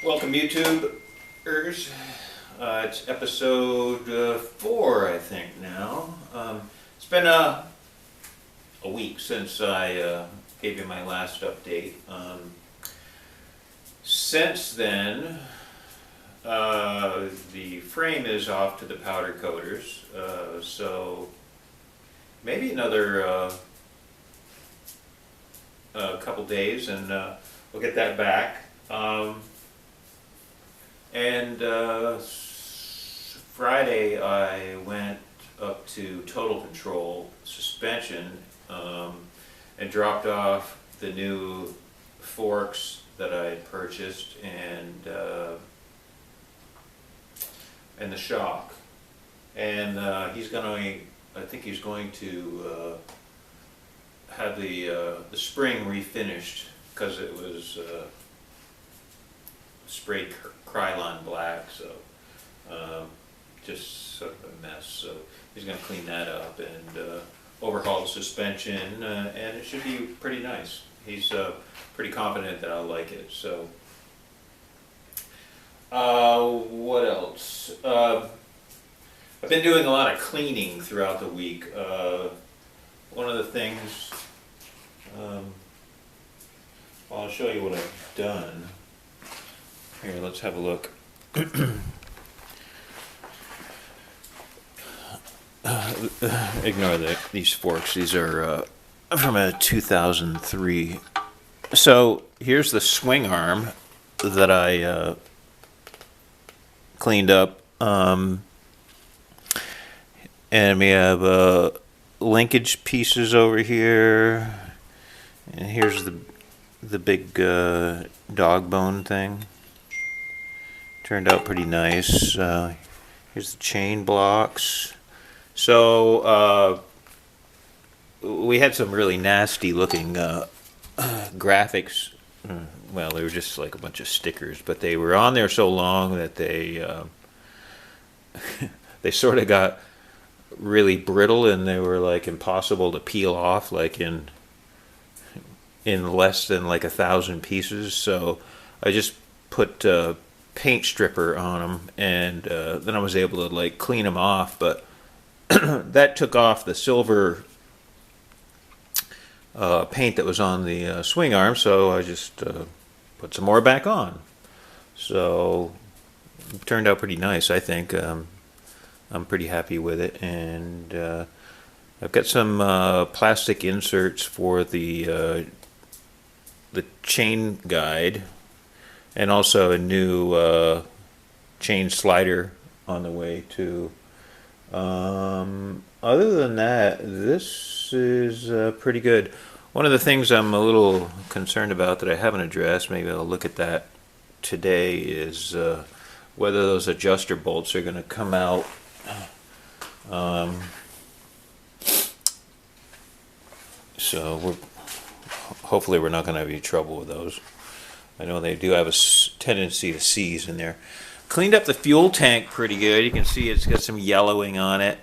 Welcome YouTubers. It's episode 4, I think now. It's been a week since I gave you my last update. Since then, the frame is off to the powder coaters, so maybe another couple days and we'll get that back. Friday I went up to Total Control Suspension and dropped off the new forks that I had purchased and the shock. And I think he's going to have the spring refinished because it was sprayed Krylon black, so just sort of a mess. So he's going to clean that up and overhaul the suspension, and it should be pretty nice. He's pretty confident that I'll like it. So what else? I've been doing a lot of cleaning throughout the week. One of the things, I'll show you what I've done. Here, let's have a look. Ignore these forks. These are from a 2003. So here's the swing arm that I cleaned up. And we have linkage pieces over here. And here's the big dog bone thing. Turned out pretty nice. Here's the chain blocks. So we had some really nasty looking graphics. Well, they were just like a bunch of stickers, but they were on there so long that they they sort of got really brittle, and they were like impossible to peel off, like in less than like 1,000 pieces. So I just put paint stripper on them, and then I was able to like clean them off, but that took off the silver paint that was on the swing arm, so I just put some more back on. So it turned out pretty nice, I think. I'm pretty happy with it, and I've got some plastic inserts for the chain guide, and also a new chain slider on the way too. Other than that, this is pretty good. One of the things I'm a little concerned about that I haven't addressed, maybe I'll look at that today, is whether those adjuster bolts are going to come out. So hopefully we're not going to have any trouble with those. I know they do have a tendency to seize in there. Cleaned up the fuel tank pretty good. You can see it's got some yellowing on it.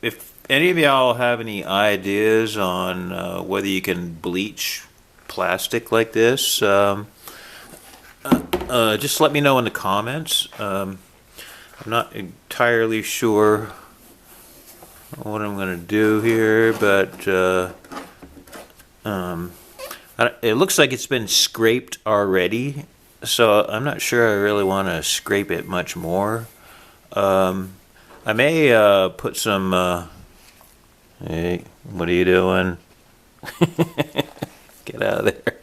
If any of y'all have any ideas on whether you can bleach plastic like this, just let me know in the comments. I'm not entirely sure what I'm going to do here, but it looks like it's been scraped already, so I'm not sure I really want to scrape it much more. I may put some... hey, what are you doing? Get out of there.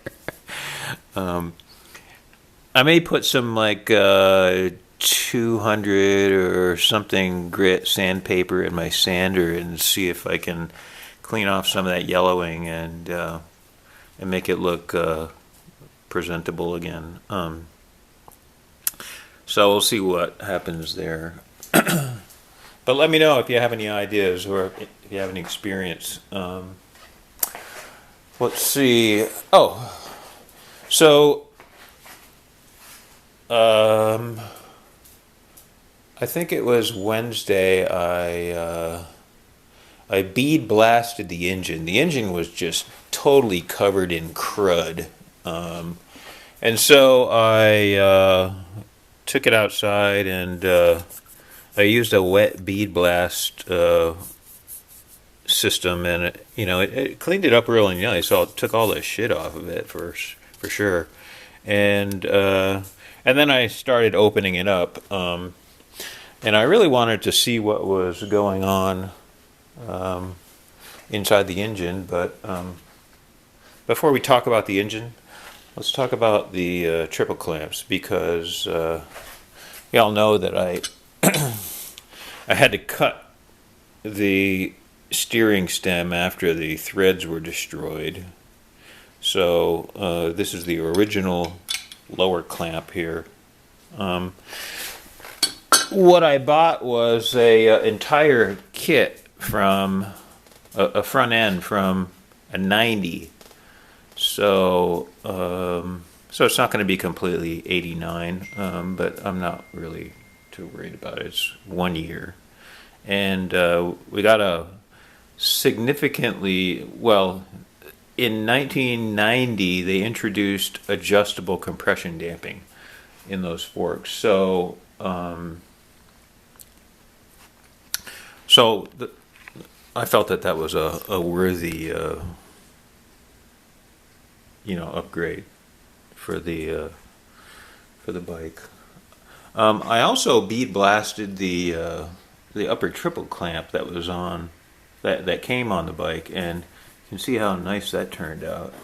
I may put some like 200 or something grit sandpaper in my sander and see if I can clean off some of that yellowing and make it look presentable again. So we'll see what happens there. But let me know if you have any ideas or if you have any experience. Let's see. Oh, so I think it was Wednesday. I bead blasted the engine. The engine was just totally covered in crud. And so I took it outside and I used a wet bead blast system, and it cleaned it up really nice. So it took all the shit off of it for sure. And then I started opening it up, and I really wanted to see what was going on inside the engine. But before we talk about the engine, let's talk about the triple clamps, because y'all know that I I had to cut the steering stem after the threads were destroyed. So this is the original lower clamp here. What I bought was a entire kit from a front end from a 90. So so it's not going to be completely 89, but I'm not really too worried about it. It's 1 year. And we got a significantly, well, in 1990 they introduced adjustable compression damping in those forks. So I felt that was a worthy upgrade for the bike. I also bead blasted the upper triple clamp that was on that came on the bike, and you can see how nice that turned out.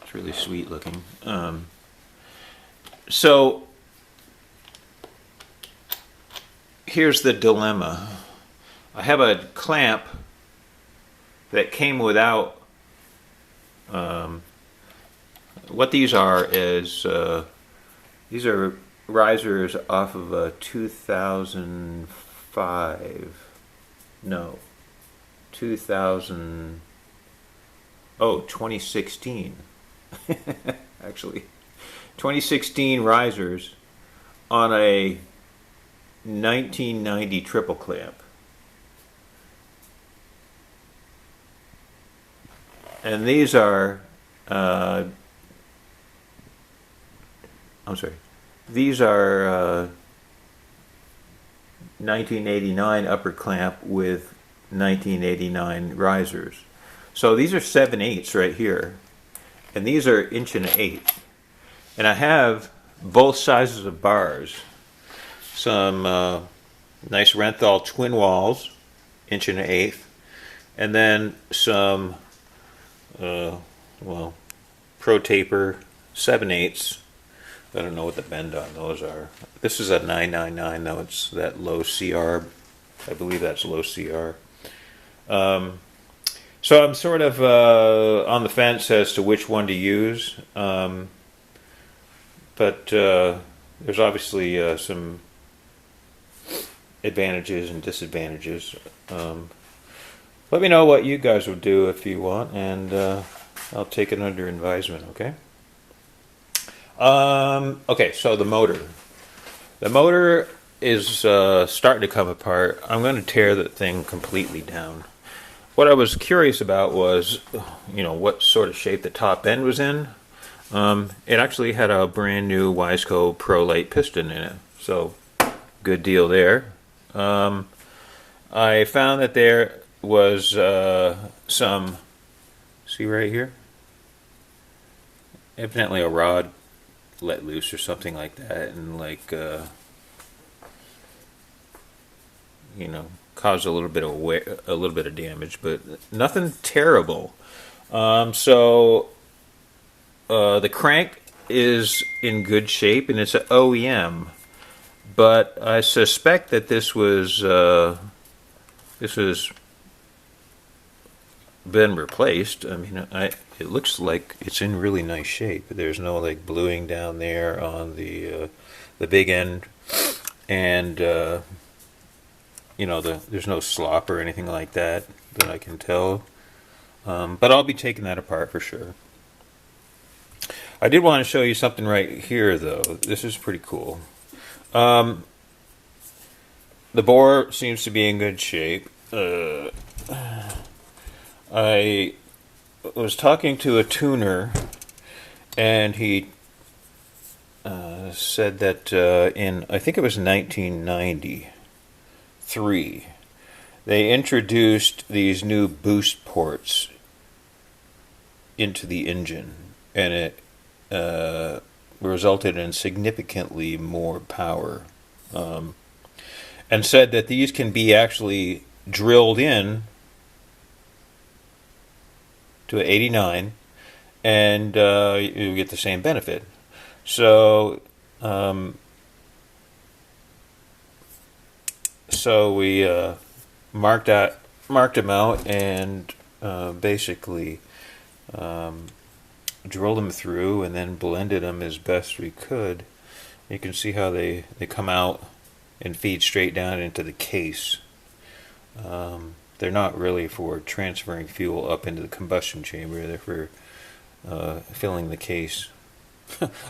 It's really sweet looking. So here's the dilemma. I have a clamp that came without. What these are is these are risers off of a 2005. No, 2016. Actually, 2016 risers on a 1990 triple clamp. And these are, these are 1989 upper clamp with 1989 risers. So these are 7/8 right here, and these are 1.1 inch. And I have both sizes of bars. Some nice Renthal twin walls, 1.1 inch, and then some Pro Taper 7/8. I don't know what the bend on those are. This is a 999 though. It's that low CR. I believe that's low CR. So I'm sort of on the fence as to which one to use. But there's obviously some advantages and disadvantages. Let me know what you guys would do if you want, and I'll take it under advisement, okay? Okay, so the motor. The motor is starting to come apart. I'm going to tear the thing completely down. What I was curious about was, what sort of shape the top end was in. It actually had a brand new Wiseco Pro Light piston in it, so good deal there. I found that there was some, see right here, evidently a rod let loose or something like that, and caused a little bit of damage, but nothing terrible. So the crank is in good shape, and it's an OEM, but I suspect that this was been replaced. I mean, it looks like it's in really nice shape. There's no bluing down there on the big end, and there's no slop or anything like that I can tell. But I'll be taking that apart for sure. I did want to show you something right here, though. This is pretty cool. The bore seems to be in good shape. I was talking to a tuner, and he said that in, I think it was 1993, they introduced these new boost ports into the engine, and it resulted in significantly more power. And said that these can be actually drilled in to an 89, and you get the same benefit. So, we marked them out, and basically drilled them through, and then blended them as best we could. You can see how they come out and feed straight down into the case. They're not really for transferring fuel up into the combustion chamber. They're for filling the case.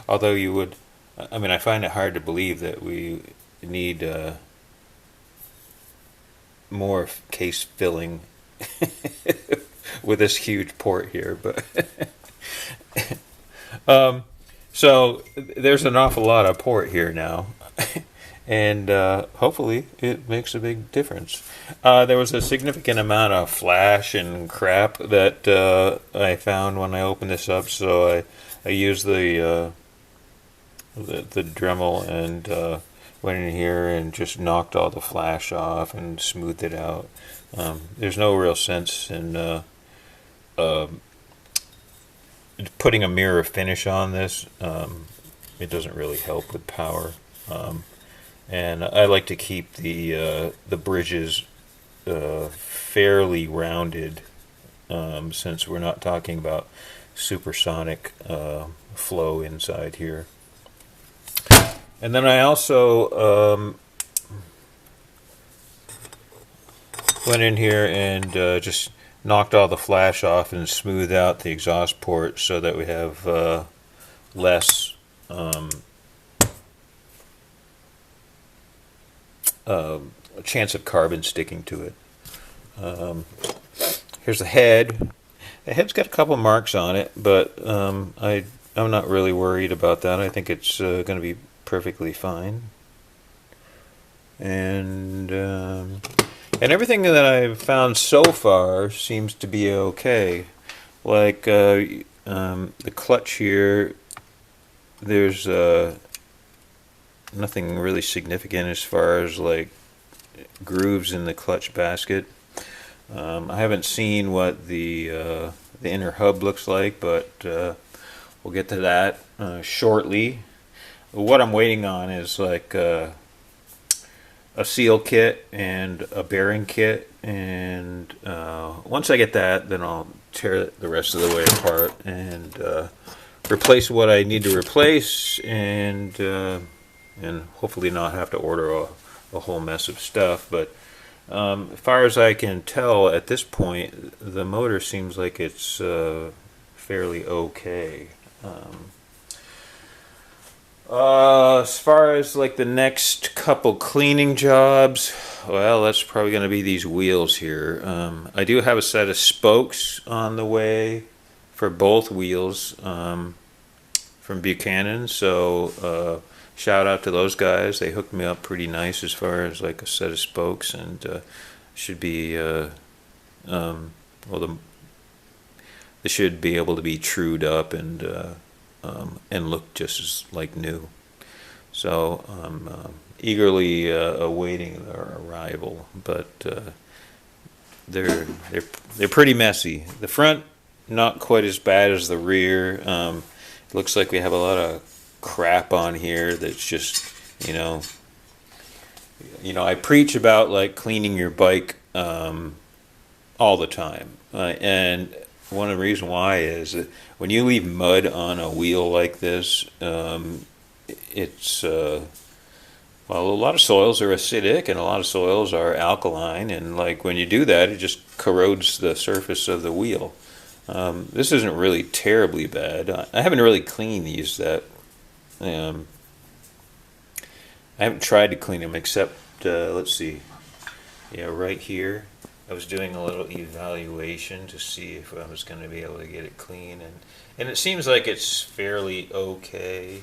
Although you would, I mean, I find it hard to believe that we need more case filling with this huge port here, but so there's an awful lot of port here now. And hopefully it makes a big difference. There was a significant amount of flash and crap that I found when I opened this up, so I used the Dremel and went in here and just knocked all the flash off and smoothed it out. There's no real sense in putting a mirror finish on this. It doesn't really help with power. And I like to keep the bridges fairly rounded, since we're not talking about supersonic flow inside here. And then I also went in here and just knocked all the flash off and smoothed out the exhaust port so that we have less a chance of carbon sticking to it. Here's the head. The head's got a couple marks on it, but I'm not really worried about that. I think it's going to be perfectly fine. And everything that I've found so far seems to be okay. Like the clutch here, there's nothing really significant as far as like grooves in the clutch basket. I haven't seen what the inner hub looks like, but we'll get to that shortly. What I'm waiting on is like a seal kit and a bearing kit, and once I get that, then I'll tear it the rest of the way apart and replace what I need to replace, and hopefully not have to order a whole mess of stuff. But as far as I can tell at this point, the motor seems like it's fairly okay. As far as like the next couple cleaning jobs, well, that's probably going to be these wheels here. I do have a set of spokes on the way for both wheels from Buchanan, so shout out to those guys. They hooked me up pretty nice as far as like a set of spokes, and should be well, they should be able to be trued up and look just as like new. So I'm eagerly awaiting their arrival, but they're pretty messy. The front not quite as bad as the rear. It looks like we have a lot of crap on here that's just, you know, I preach about like cleaning your bike all the time, and one of the reasons why is that when you leave mud on a wheel like this, it's well, a lot of soils are acidic and a lot of soils are alkaline, and like when you do that, it just corrodes the surface of the wheel. This isn't really terribly bad. I haven't really cleaned these that. I haven't tried to clean them except let's see, yeah, right here. I was doing a little evaluation to see if I was going to be able to get it clean, and it seems like it's fairly okay.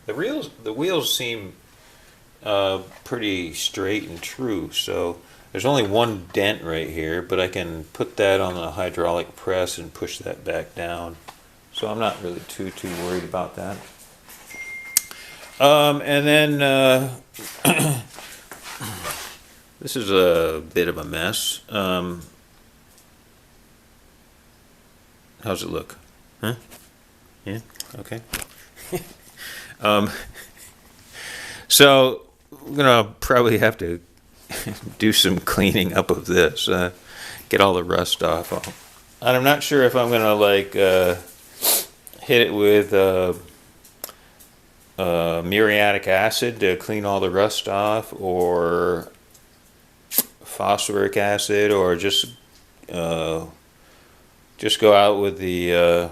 The wheels seem pretty straight and true, so there's only one dent right here, but I can put that on the hydraulic press and push that back down, so I'm not really too worried about that. And then this is a bit of a mess. How's it look? Huh? Yeah? Okay. So I'm gonna probably have to do some cleaning up of this, get all the rust off. And I'm not sure if I'm gonna like hit it with muriatic acid to clean all the rust off, or phosphoric acid, or just go out with the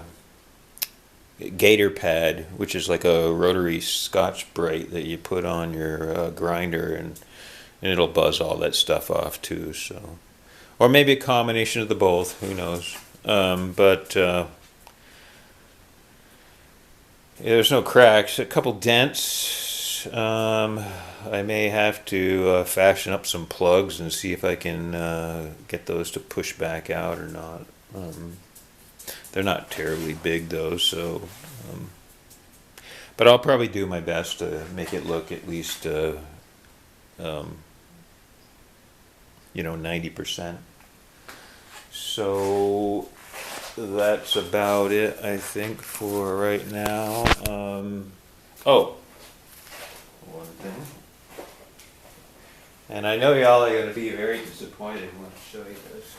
gator pad, which is like a rotary Scotch-Brite that you put on your grinder, and it'll buzz all that stuff off too. So, or maybe a combination of the both. Who knows? But there's no cracks. A couple dents. I may have to fashion up some plugs and see if I can get those to push back out or not. They're not terribly big though, so but I'll probably do my best to make it look at least 90%. So that's about it, I think, for right now. Oh, one thing, and I know y'all are going to be very disappointed when I show you this.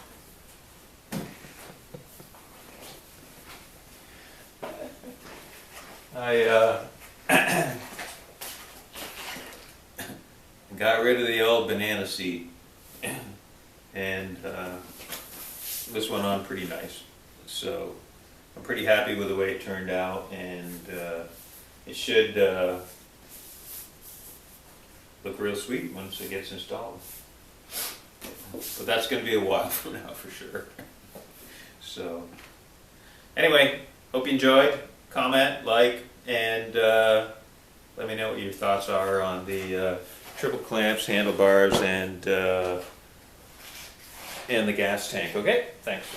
I got rid of the old banana seat, and this went on pretty nice. So I'm pretty happy with the way it turned out, and it should look real sweet once it gets installed. But that's going to be a while from now for sure. So anyway, hope you enjoyed. Comment, like, and let me know what your thoughts are on the triple clamps, handlebars, and the gas tank. Okay, thanks.